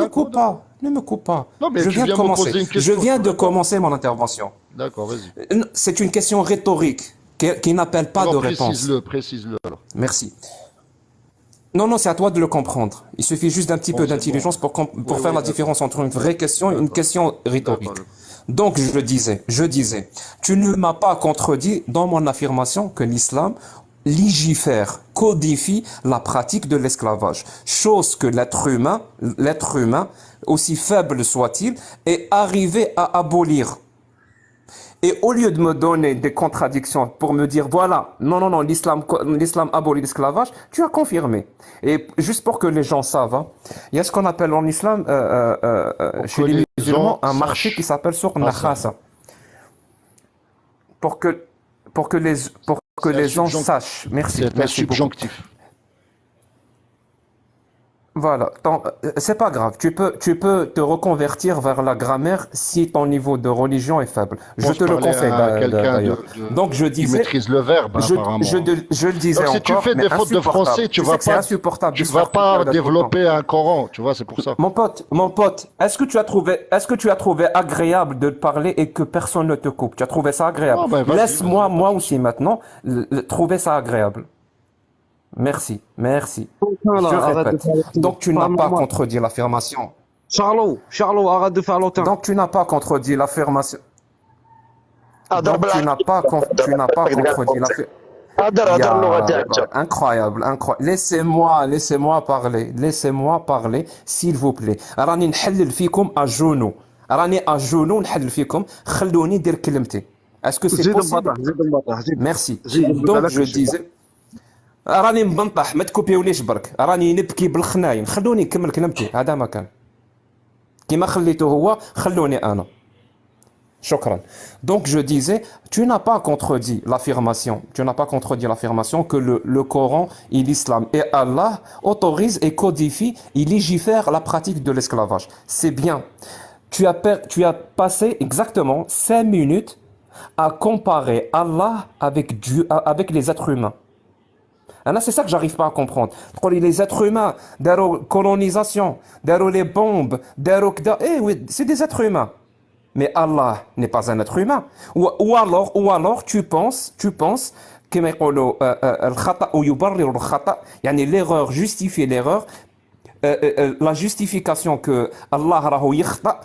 me D'accord, coupe pas, d'accord. ne me coupe pas. Non, mais Je tu viens de viens me commencer. poser une Je question, je viens te de réponds. commencer mon intervention. D'accord, vas-y. C'est une question rhétorique qui n'appelle pas de Alors réponse. précise-le, précise-le alors. Merci. Non, non, c'est à toi de le comprendre. Il suffit juste d'un petit Bon, peu c'est bon. d'intelligence Oui, pour faire oui, la d'accord. différence entre une vraie question et une D'accord. question D'accord, rhétorique. d'accord. Donc, je disais, tu ne m'as pas contredit dans mon affirmation que l'islam légifère, codifie la pratique de l'esclavage. Chose que l'être humain, aussi faible soit-il, est arrivé à abolir. Et au lieu de me donner des contradictions pour me dire, voilà, non, non, non, l'islam abolit l'esclavage, tu as confirmé. Et juste pour que les gens savent, hein, il y a ce qu'on appelle en islam, Pour que chez les les musulmans, gens un marché qui sachent. s'appelle souk Ah ça. nakhasa. Pour que, pour que C'est un les gens sachent. Merci, c'est un merci beaucoup. subjonctif. Voilà, c'est pas grave. Tu peux te reconvertir vers la grammaire si ton niveau de religion est faible. Moi, Je je te le parlais conseille à quelqu'un d'ailleurs. Donc je qui disais, maîtrise le verbe, apparemment. je le disais Donc, si tu encore, fais mais des fautes de insupportable. français, Tu sais que c'est insupportable de tu se vas faire couper pas à tout le temps. développer un Coran, tu vois, c'est pour ça. Mon pote, est-ce que tu as trouvé agréable de parler et que personne ne te coupe? Tu as trouvé ça agréable? Non, ben vas-y, vas-y, y Laisse-moi, a pas de moi souci. aussi maintenant, trouver ça agréable. Merci, merci. Je Voilà, arrête de répète. faire l'auteur. Donc tu Pas n'as pas normal. contredit l'affirmation. Charlot, arrête de faire l'auteur. Donc tu n'as pas contredit l'affirmation. هضر Donc بالعربية tu n'as pas هضر contredit l'affirmation. هضر اللغة تاعك انت. Incroyable, incroyable. Laissez-moi parler. Laissez-moi parler, s'il vous plaît. راني نحلل فيكم à genoux. راني à genoux نحلل فيكم. خلوني ندير كلمتي. Est-ce que c'est زيد possible? مبطح زيد مبطح زيد Merci. زيد زيد Donc على je كل شيء. disais راني مبنطح ما تكوبيوليش برك راني نبكي بالخناين خلوني نكمل كلمتي هذا ما كان كيما خليته هو خلوني انا شكرا donc je disais tu n'as pas contredit l'affirmation que le Coran et l'islam et Allah autorisent et codifient et légifèrent la pratique de l'esclavage c'est bien tu as passé exactement 5 minutes à comparer Allah avec Dieu avec les êtres humains. Ah, c'est ça que j'arrive pas à comprendre. Les êtres humains, la colonisation, les bombes, eh oui, c'est des êtres humains. Mais Allah n'est pas un être humain. Ou alors كما يقولوا الخطأ يبرر الخطأ يعني l'erreur justifie l'erreur la justification que Allah راهو يخطأ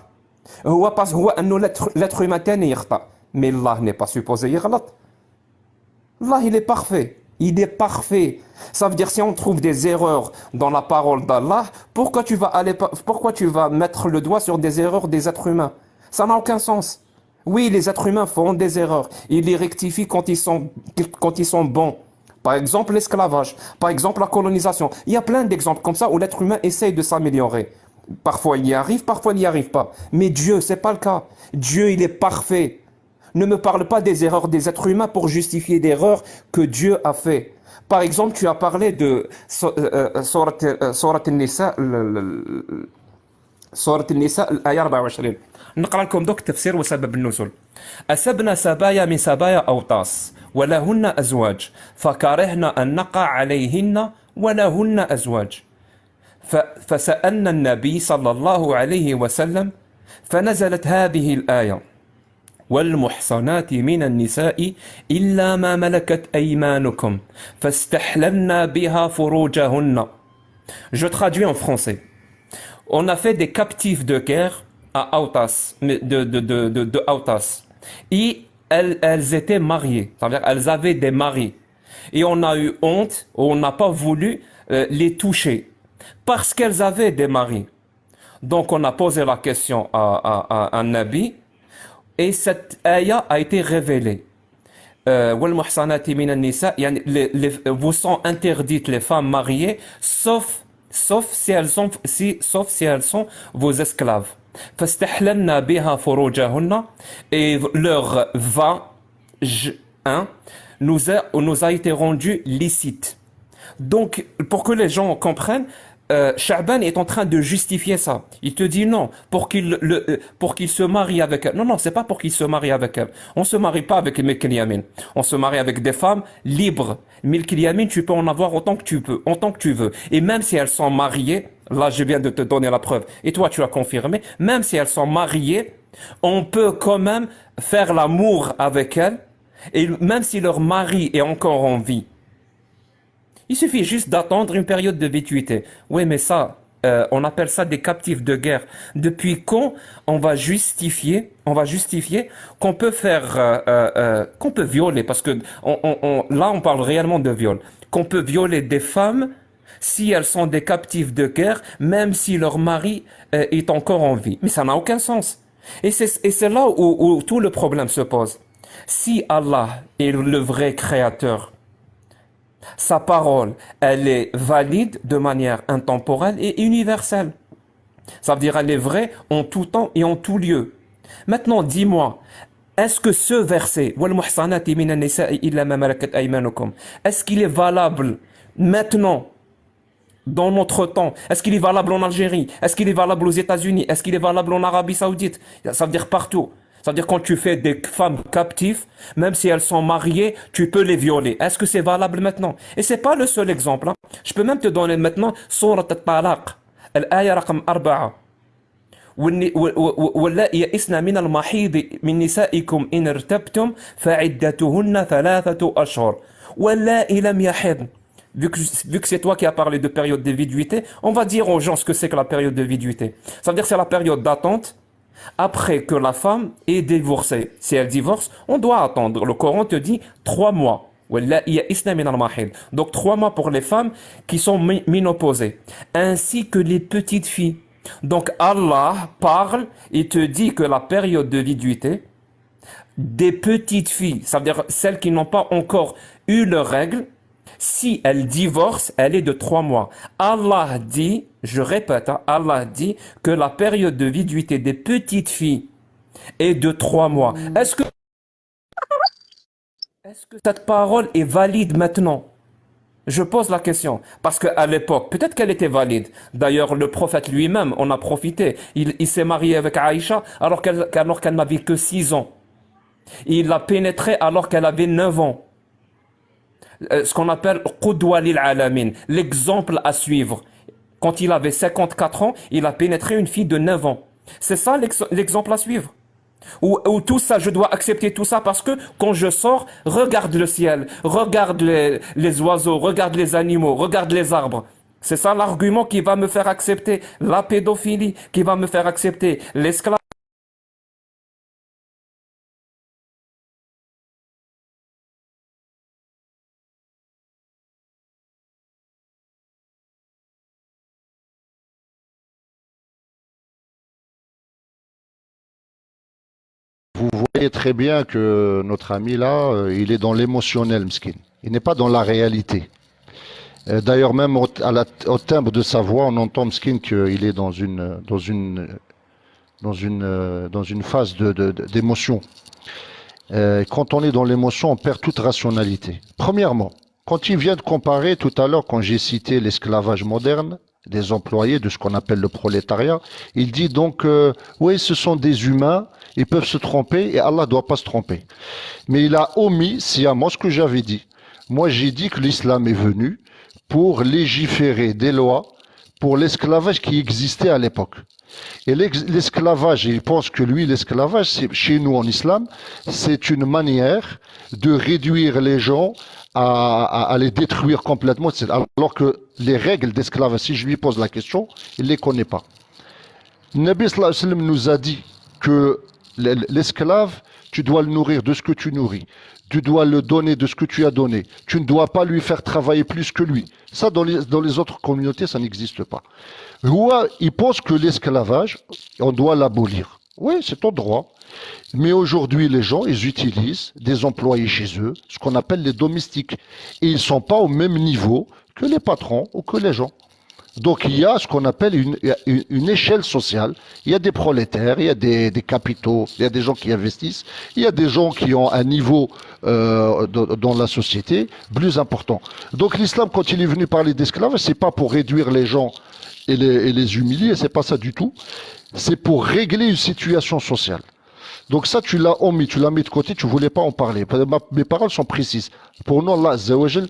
هو انه l'être humain تاني يخطأ mais Allah n'est pas supposé يغلط. Allah, il est parfait. Il est parfait. Ça veut dire si on trouve des erreurs dans la parole d'Allah, pourquoi tu vas mettre le doigt sur des erreurs des êtres humains? Ça n'a aucun sens. Oui, les êtres humains font des erreurs. Ils les rectifient quand ils sont bons. Par exemple, l'esclavage. Par exemple, la colonisation. Il y a plein d'exemples comme ça où l'être humain essaye de s'améliorer. Parfois, il y arrive, parfois, il n'y arrive pas. Mais Dieu, c'est pas le cas. Dieu, il est parfait. Ne me parle pas des erreurs des êtres humains pour justifier d'erreurs que Dieu a fait. Par exemple, tu as parlé de Sourate Nisa, سورة النساء الآية 24 نقرأ لكم دوك التفسير وسبب النزول أسبن سبايا من سبايا أوطاس ولهن أزواج فكرهن أن نقع عليهن ولهن أزواج فسألنا النبي صلى الله عليه وسلم فنزلت هذه الآية والمحصنات من النساء إلا ما ملكت أيمانكم فاستحللنا بها فروجهن. Je traduis en français. On a fait des captifs de guerre à Autas, de Autas. Et elles étaient mariées, c'est-à-dire elles avaient des maris. Et on a eu honte, on n'a pas voulu les toucher, parce qu'elles avaient des maris. Donc on a posé la question à un nabi, et cette ayah a été révélée. والمحصنات من النساء يعني vous sont interdites les femmes mariées sauf si elles sont vos esclaves. فاستحللنا بها فروجهن et leur vagin nous a été rendu licite. Donc pour que les gens comprennent, Sha'ban est en train de justifier ça. Il te dit non, pour qu'il se marie avec elle. Non, non, c'est pas pour qu'il se marie avec elle. On se marie pas avec Milk Yamin. On se marie avec des femmes libres. Milk Yamin, tu peux en avoir autant que tu peux, autant que tu veux. Et même si elles sont mariées Là, je viens de te donner la preuve. Et toi, tu as confirmé. Même si elles sont mariées, on peut quand même faire l'amour avec elles. Et même si leur mari est encore en vie. Il suffit juste d'attendre une période de vétuité. Oui, mais ça, on appelle ça des captifs de guerre. Depuis quand on va justifier qu'on peut faire, qu'on peut violer, parce que là, on parle réellement de viol, qu'on peut violer des femmes si elles sont des captifs de guerre, même si leur mari est encore en vie. Mais ça n'a aucun sens. Et c'est là où tout le problème se pose. Si Allah est le vrai créateur, sa parole, elle est valide de manière intemporelle et universelle. Ça veut dire elle est vraie en tout temps et en tout lieu. Maintenant, dis-moi, est-ce que ce verset, est-ce qu'il est valable maintenant, dans notre temps? Est-ce qu'il est valable en Algérie? Est-ce qu'il est valable aux États-Unis? Est-ce qu'il est valable en Arabie Saoudite? Ça veut dire partout. Ça veut dire quand tu fais des femmes captives, même si elles sont mariées, tu peux les violer. Est-ce que c'est valable maintenant? Et c'est pas le seul exemple. Hein. Je peux même te donner maintenant Surat al-Talaq, al-Aya raqam 4. واللائي يئسن من المحيض من نسائكم إن ارتبتم فعدتهن 3 أشهر واللائي لم يحضن. Vu que c'est toi qui as parlé de période de viduité, on va dire aux gens ce que c'est que la période de viduité. Ça veut dire que c'est la période d'attente après que la femme est divorcée. Si elle divorce, on doit attendre. Le Coran te dit 3 mois. Donc 3 mois pour les femmes qui sont ménopausées, ainsi que les petites filles. Donc Allah parle et te dit que la période de viduité des petites filles, ça veut dire celles qui n'ont pas encore eu leurs règles, si elles divorcent, elle est de 3 mois. Allah dit, je répète, hein, Allah dit que la période de viduité des petites filles est de 3 mois. Est-ce que cette parole est valide maintenant? Je pose la question. Parce qu'à l'époque, peut-être qu'elle était valide. D'ailleurs, le prophète lui-même en a profité. Il s'est marié avec Aïcha alors qu'elle n'avait que 6 ans. Il l'a pénétrée alors qu'elle avait 9 ans. Ce qu'on appelle Qudwa lil alamin, l'exemple à suivre. Quand il avait 54 ans, il a pénétré une fille de 9 ans. C'est ça l'exemple à suivre. Ou tout ça, je dois accepter tout ça parce que quand je sors, regarde le ciel, regarde les oiseaux, regarde les animaux, regarde les arbres. C'est ça l'argument qui va me faire accepter la pédophilie, qui va me faire accepter l'esclavage. Vous voyez très bien que notre ami là, il est dans l'émotionnel, Mskin. Il n'est pas dans la réalité. D'ailleurs, même au timbre de sa voix, on entend Mskin qu'il est dans une phase d'émotion. Quand on est dans l'émotion, on perd toute rationalité. Premièrement, quand il vient de comparer tout à l'heure, quand j'ai cité l'esclavage moderne, des employés, de ce qu'on appelle le prolétariat, il dit donc, oui, ce sont des humains, ils peuvent se tromper et Allah ne doit pas se tromper. Mais il a omis sciemment ce que j'avais dit. Moi, j'ai dit que l'islam est venu pour légiférer des lois pour l'esclavage qui existait à l'époque. Et l'esclavage, il pense que lui, l'esclavage, chez nous en islam, c'est une manière de réduire les gens à les détruire complètement. Alors que les règles d'esclavage, si je lui pose la question, il ne les connaît pas. Nabi sallallahu alayhi wa sallam nous a dit que l'esclave, tu dois le nourrir de ce que tu nourris. Tu dois le donner de ce que tu as donné. Tu ne dois pas lui faire travailler plus que lui. Ça, dans les autres communautés, ça n'existe pas. Roi, il pense que l'esclavage, on doit l'abolir. Oui, c'est ton droit. Mais aujourd'hui, les gens, ils utilisent des employés chez eux, ce qu'on appelle les domestiques. Et ils ne sont pas au même niveau que les patrons ou que les gens. Donc il y a ce qu'on appelle une échelle sociale. Il y a des prolétaires, il y a des capitaux, il y a des gens qui investissent, il y a des gens qui ont un niveau dans la société plus important. Donc l'islam, quand il est venu parler d'esclavage, c'est pas pour réduire les gens et les humilier, c'est pas ça du tout. C'est pour régler une situation sociale. Donc ça, tu l'as omis, tu l'as mis de côté, tu voulais pas en parler. Mes paroles sont précises. Pour nous, Allah Azza wa Jal,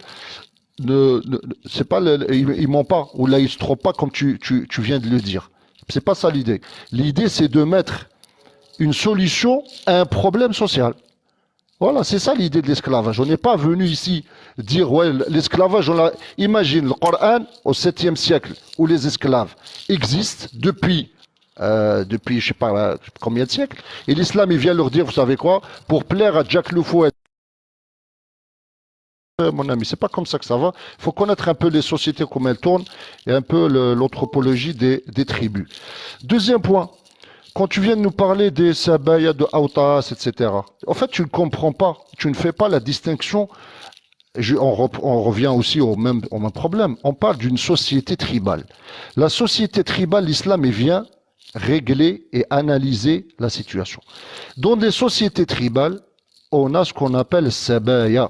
c'est pas ils ment pas ou là ils se trompent pas comme tu viens de le dire. C'est pas ça l'idée. L'idée c'est de mettre une solution à un problème social. Voilà, c'est ça l'idée de l'esclavage. On n'est pas venu ici dire ouais l'esclavage. Imagine le Coran au 7e siècle où les esclaves existent depuis je sais pas combien de siècles et l'islam il vient leur dire vous savez quoi pour plaire à Jack le Fouet. Mon ami, c'est pas comme ça que ça va. Il faut connaître un peu les sociétés, comment elles tournent, et un peu l'anthropologie des tribus. Deuxième point, quand tu viens de nous parler des Sabaya, de Autas, etc., en fait, tu ne comprends pas, tu ne fais pas la distinction. On revient aussi au même problème. On parle d'une société tribale. La société tribale, l'islam, il vient régler et analyser la situation. Dans les sociétés tribales, on a ce qu'on appelle Sabaya.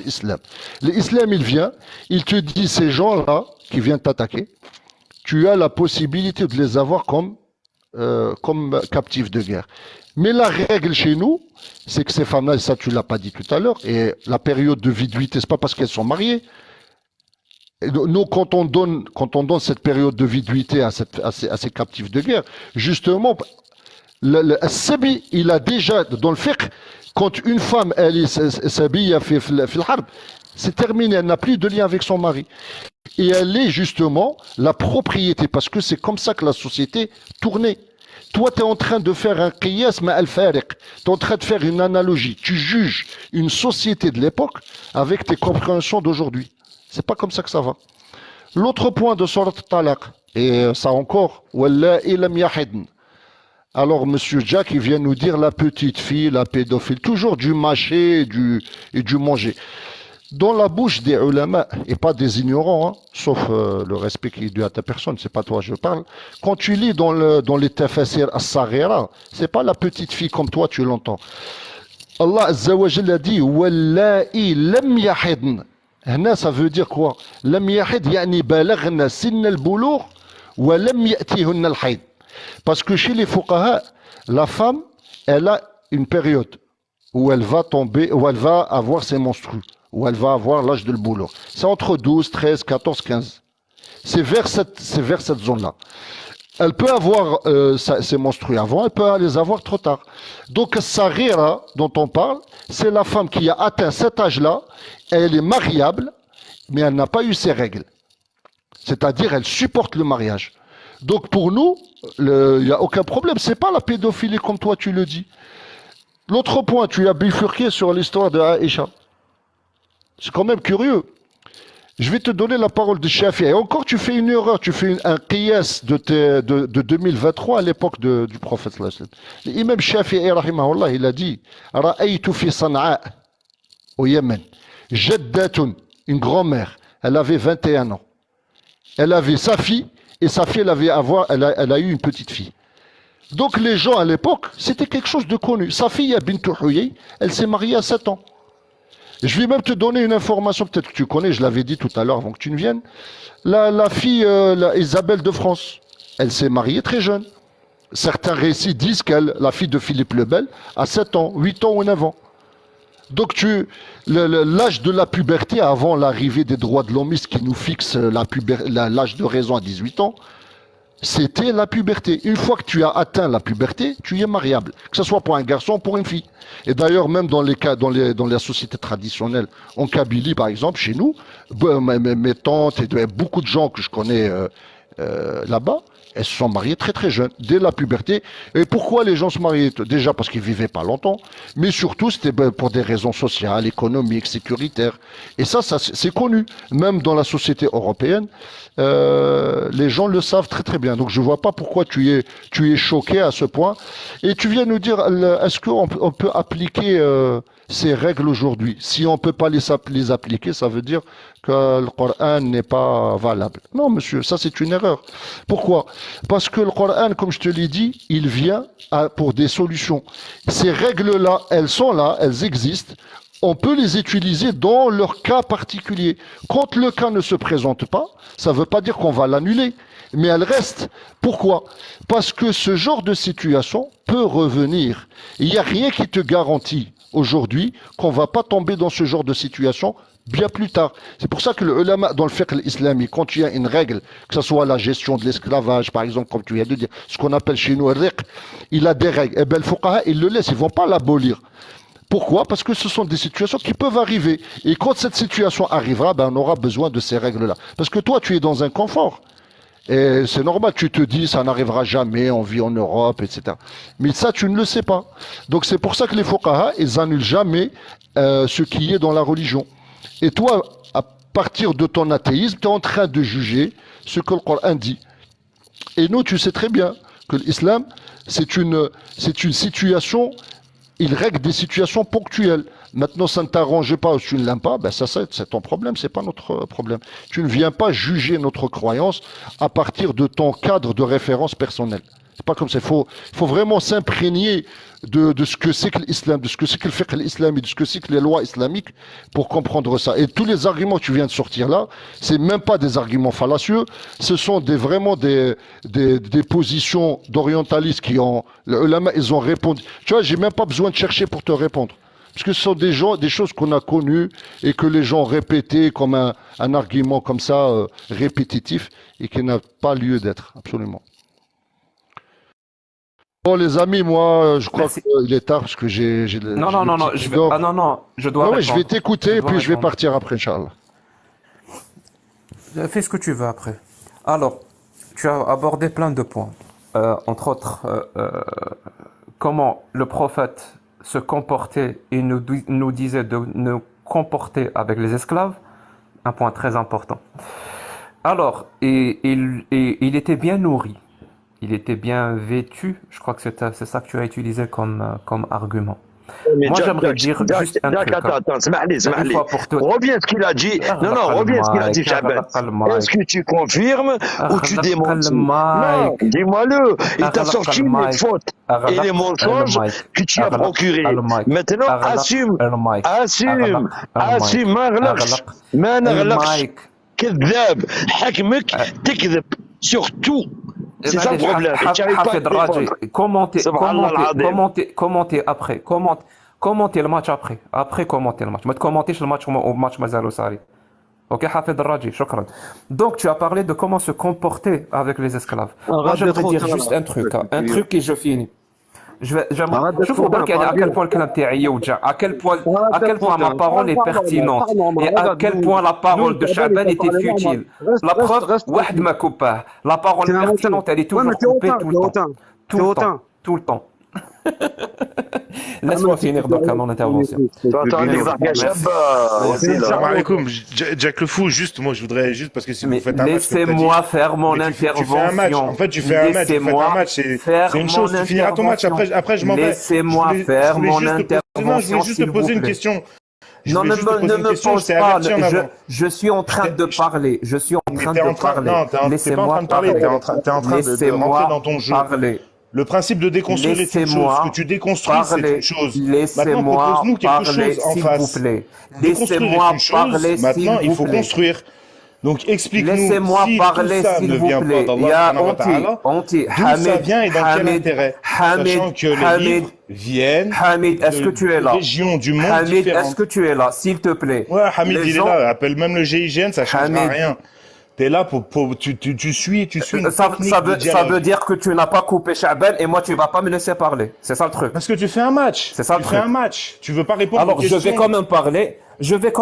L'islam. L'islam, il vient, il te dit ces gens-là qui viennent t'attaquer, tu as la possibilité de les avoir comme captifs de guerre. Mais la règle chez nous, c'est que ces femmes-là, et ça tu l'as pas dit tout à l'heure, et la période de viduité, c'est pas parce qu'elles sont mariées. Et nous, quand on donne cette période de viduité à ces captifs de guerre, justement, le sabi, il a déjà, dans le fiqh, quand une femme, elle est sabi, c'est terminé, elle n'a plus de lien avec son mari. Et elle est justement la propriété, parce que c'est comme ça que la société tournait. Toi, tu es en train de faire un qiyas ma al-fariq. Tu es en train de faire une analogie. Tu juges une société de l'époque avec tes compréhensions d'aujourd'hui. C'est pas comme ça que ça va. L'autre point de Surat Talaq, et ça encore, Wallahi lam yahidn. Alors, Monsieur Jack, il vient nous dire la petite fille, la pédophile, toujours du mâcher et du manger. Dans la bouche des ulama, et pas des ignorants, hein, sauf le respect qui est dû à ta personne, c'est pas toi je parle. Quand tu lis dans les tafasir as-saghira, c'est pas la petite fille comme toi tu l'entends. Allah Azza wa Jalla a dit Wallahi lam yahidn. Hna, ça veut dire quoi? Lam yahid yani balaghna sin al-bulugh wa lam ya'tihunna al-hayd. Parce que chez les fuqaha, la femme, elle a une période où elle va tomber, où elle va avoir ses menstrues, où elle va avoir l'âge de l'boulot. C'est entre 12, 13, 14, 15. C'est vers cette zone-là. Elle peut avoir ses menstrues avant, elle peut les avoir trop tard. Donc, Sarira, dont on parle, c'est la femme qui a atteint cet âge-là, elle est mariable, mais elle n'a pas eu ses règles. C'est-à-dire, elle supporte le mariage. Donc, pour nous, il n'y a aucun problème. C'est pas la pédophilie comme toi tu le dis. L'autre point, tu as bifurqué sur l'histoire de Aïcha. C'est quand même curieux. Je vais te donner la parole de Shafi'i. Et encore, tu fais une erreur. Tu fais un qiyas de 2023 à l'époque du prophète. L'imam Shafi'i, rahimahullah, il a dit Ra'aytu fi Sana'a, au Yémen, Jaddatun, une grand-mère. Elle avait 21 ans. Elle avait sa fille, et sa fille, elle a eu une petite fille. Donc les gens à l'époque, c'était quelque chose de connu. Sa fille, Bintou Huyay, elle s'est mariée à 7 ans. Je vais même te donner une information, peut-être que tu connais, je l'avais dit tout à l'heure avant que tu ne viennes. La fille, Isabelle de France, elle s'est mariée très jeune. Certains récits disent la fille de Philippe le Bel, a 7 ans, 8 ans ou 9 ans. Donc l'âge de la puberté, avant l'arrivée des droits de l'homme qui nous fixe l'âge de raison à 18 ans, c'était la puberté. Une fois que tu as atteint la puberté, tu es mariable. Que ce soit pour un garçon ou pour une fille. Et d'ailleurs, même dans les sociétés traditionnelles, en Kabylie, par exemple, chez nous, mes tantes et beaucoup de gens que je connais là-bas, elles se sont mariées très très jeunes, dès la puberté. Et pourquoi les gens se mariaient? Déjà parce qu'ils vivaient pas longtemps, mais surtout c'était pour des raisons sociales, économiques, sécuritaires. Et ça c'est connu. Même dans la société européenne, les gens le savent très très bien. Donc je vois pas pourquoi tu es choqué à ce point. Et tu viens nous dire, est-ce qu'on peut appliquer ces règles aujourd'hui? Si on peut pas les appliquer, ça veut dire que le Coran n'est pas valable. Non, monsieur, ça c'est une erreur. Pourquoi? Parce que le Coran, comme je te l'ai dit, il vient pour des solutions. Ces règles-là, elles sont là, elles existent. on peut les utiliser dans leur cas particulier. Quand le cas ne se présente pas, ça ne veut pas dire qu'on va l'annuler, mais elle reste. Pourquoi? Parce que ce genre de situation peut revenir. Il n'y a rien qui te garantit aujourd'hui qu'on ne va pas tomber dans ce genre de situation bien plus tard. C'est pour ça que le ulama, dans le fiqh islamique, quand il y a une règle, que ce soit la gestion de l'esclavage, par exemple, comme tu viens de dire, ce qu'on appelle chez nous le riq, il a des règles. Eh bien, le fuqaha, ils le laissent, ils ne vont pas l'abolir. Pourquoi? Parce que ce sont des situations qui peuvent arriver. Et quand cette situation arrivera, ben, on aura besoin de ces règles-là. Parce que toi, tu es dans un confort. Et c'est normal, tu te dis, ça n'arrivera jamais, on vit en Europe, etc. Mais ça, tu ne le sais pas. Donc c'est pour ça que les fuqaha, ils annulent jamais ce qui est dans la religion. Et toi, à partir de ton athéisme, tu es en train de juger ce que le Coran dit. Et nous, tu sais très bien que l'islam, c'est une situation, il règle des situations ponctuelles. Maintenant, ça ne t'arrange pas ou tu ne l'aimes pas, ben ça c'est ton problème, c'est pas notre problème. Tu ne viens pas juger notre croyance à partir de ton cadre de référence personnelle. C'est pas comme ça. Il faut vraiment s'imprégner de ce que c'est que l'islam, de ce que c'est que le fiqh islamique, de ce que c'est que les lois islamiques pour comprendre ça. Et tous les arguments que tu viens de sortir là, c'est même pas des arguments fallacieux, ce sont vraiment des positions d'orientalistes qui ont, les ulama, ils ont répondu. Tu vois, j'ai même pas besoin de chercher pour te répondre. Parce que ce sont des choses qu'on a connues et que les gens répétaient comme un argument comme ça, répétitif, et qui n'a pas lieu d'être, absolument. Bon, les amis, moi, je crois qu'il est tard parce que j'ai Non, je vais... Ah non, je dois ouais, je vais t'écouter et puis je vais partir après, Inch'Allah. Fais ce que tu veux après. Alors, tu as abordé plein de points. Entre autres, comment le prophète se comportait et nous disait de nous comporter avec les esclaves. Un point très important. Alors, il était bien nourri. Il était bien vêtu, je crois que c'est ça que tu as utilisé comme argument. Moi, j'aimerais dire juste un truc. Attends, reviens à ce qu'il a dit. Non, reviens à ce qu'il a dit, Chaban. Est-ce que tu confirmes ou tu démentis? Non, dis-moi-le. Il t'a sorti les fautes et les mensonges que tu as procurés. Maintenant, assume, ما نغلقش كذاب حكمك تكذب surtout. C'est ça le problème. Commentez après. Commentez le match après. Après, commentez le match. Mais commentez le match au match Mazalo Sari. Ok, Hafid Raji, shukran. Donc, tu as parlé de comment se comporter avec les esclaves. Moi, j'aimerais dire juste un truc et je finis. شوفوا برك à quel point الكلام تاعي يوجع à quel point ma parole est pertinente et à quel point la parole de Chaban était futile. La preuve, واحد ما كوباه. La parole pertinente, elle est toujours coupée tout le temps. Laisse-moi finir donc à mon intervention. Salam alaikum, Jack le Fou, juste, moi je voudrais juste parce que si vous faites un match. Laissez-moi faire mon intervention. En fait, tu fais un match, c'est une chose, tu finiras ton match, après je m'en vais. Laissez-moi faire mon intervention. Non, je voulais juste te poser une question. Non, ne me pose pas. Je suis en train de parler. Laissez-moi parler. T'es en train de rentrer dans ton jeu. Le principe de déconstruire est une chose. Ce que tu déconstruis, c'est une chose. Maintenant, propose-nous quelque chose en face. Laissez-moi parler, s'il vous plaît. Maintenant, il faut construire. Donc, explique-nous laissez-moi si parler, tout ça s'il ne vous vient plaît. pas d'Allah, d'où ça vient et dans quel intérêt, sachant que les livres viennent est-ce que tu es là? Régions du monde Hamid, différentes. est-ce que tu es là, s'il te plaît? Ouais, Hamid, il est là. Appelle même le GIGN, ça changera rien. T'es là tu suis une ça veut dire que tu n'as pas coupé Chaban et moi tu vas pas me laisser parler. C'est ça le truc. Parce que tu fais un match. C'est ça le truc. Tu fais un match. Tu veux pas répondre aux questions. Alors je vais quand même parler. Je vais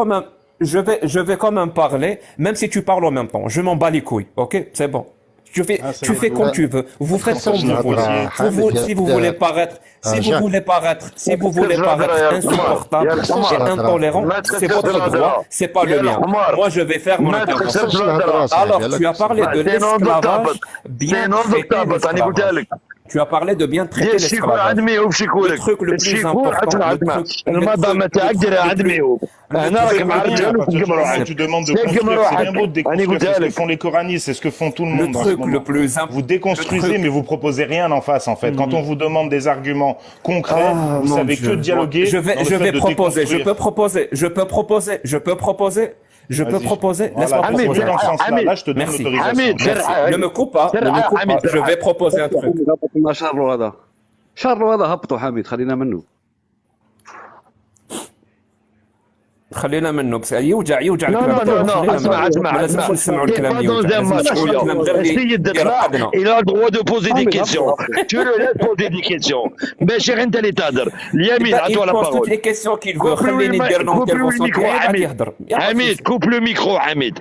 quand même parler, même si tu parles en même temps. Je m'en bats les couilles. Ok, c'est bon. Tu fais comme tu veux. Vous faites comme vous voulez. Si vous voulez paraître insupportable et intolérant, c'est votre droit, c'est pas le mien. Moi, je vais faire mon intervention. Alors, tu as parlé de l'esclavage bien traité. Tu as parlé de bien traiter l'esclavage. Le truc le plus important, tu demandes de construire, c'est bien beau de déconstruire, c'est ce que font les coranistes, c'est ce que font tout le monde. Vous déconstruisez, mais vous proposez rien en face, en fait. Quand on vous demande des arguments concrets, vous savez que dialoguer. Je vais proposer, je peux proposer. Laisse-moi proposer. Là, je te donne l'autorisation. Ne me coupe pas. Je vais proposer un truc. شارلو هذا هبطوا حميد خلينا منه خلينا منه بس يوجع الكلام. اسمع نسمعوا الكلام السيد il a le droit de poser des questions. Tu le laisses poser des questions. ماشي غير انت اللي تهدر. اليمين عطوا la parole. les questions qu'il veut خليني ندير Hamid, coupe le micro Hamid.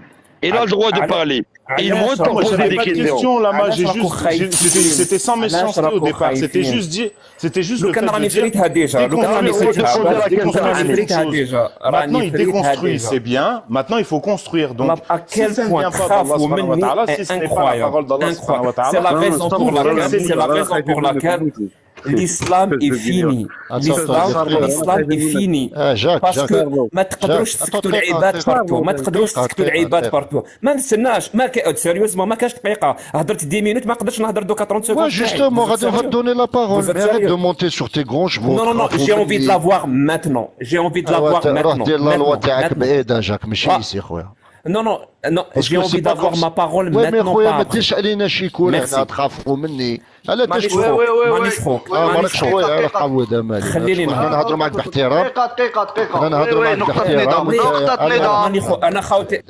Il a le droit de parler. Il monte pour poser des questions. C'était sans méchanceté au départ. C'était juste le fait de dire. Maintenant, il déconstruit, c'est bien. Maintenant, il faut construire. Donc, à quel point c'est incroyable. C'est la raison pour laquelle l'islam est fini. L'islam est fini. Parce que ما تقدروش تسكتوا العباد بارتو، ما تقدروش تسكتوا العباد بارتو. ما نستناش، ما سيريوزمون ما كاش دقيقة، هضرت 10 مينوت ما نقدرش نهضر دوكا 30 سكوند. Justement, on va te donner la parole. Arrête de monter sur tes grands chevaux. Non, j'ai envie de la voir maintenant. J'ai envie de la voir maintenant. La loi تاعك بعيدة جاك ماشي ici خويا. Non, j'ai envie d'avoir ma parole maintenant. mais خويا ما تديش علينا شيكول هنا تخافوا مني. لا مانيش فوق. مانيش خويا راه قود مالي. خليني نهضروا معك باحترام. دقيقة نهضروا معك باحترام. أنا خوتي.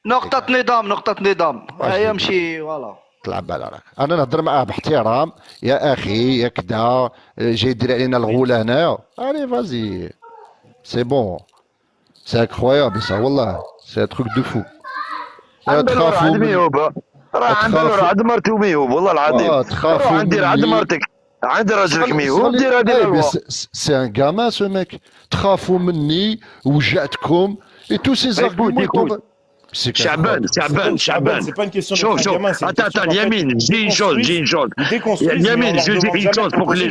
نقطة نظام. هيا مشي فوالا. تلعب على راك. انا نهضر معاه باحترام يا اخي يا كدا جاي دير علينا الغوله هنايا. الي فازي. سي بون. سي انكرويابل ça والله. C'est un truc de fou. تخافوا راه عند مرتي وميهوب والله العظيم. روح ندير عند مرتك عند راجلك ميهوب دير هذه الوا. C'est un gamin ce mec. تخافوا مني وجعتكم et tous ces arguments. شعبان C'est pas une question de شوف attends اليمين j'ai une chose اليمين je dis une chose pour que les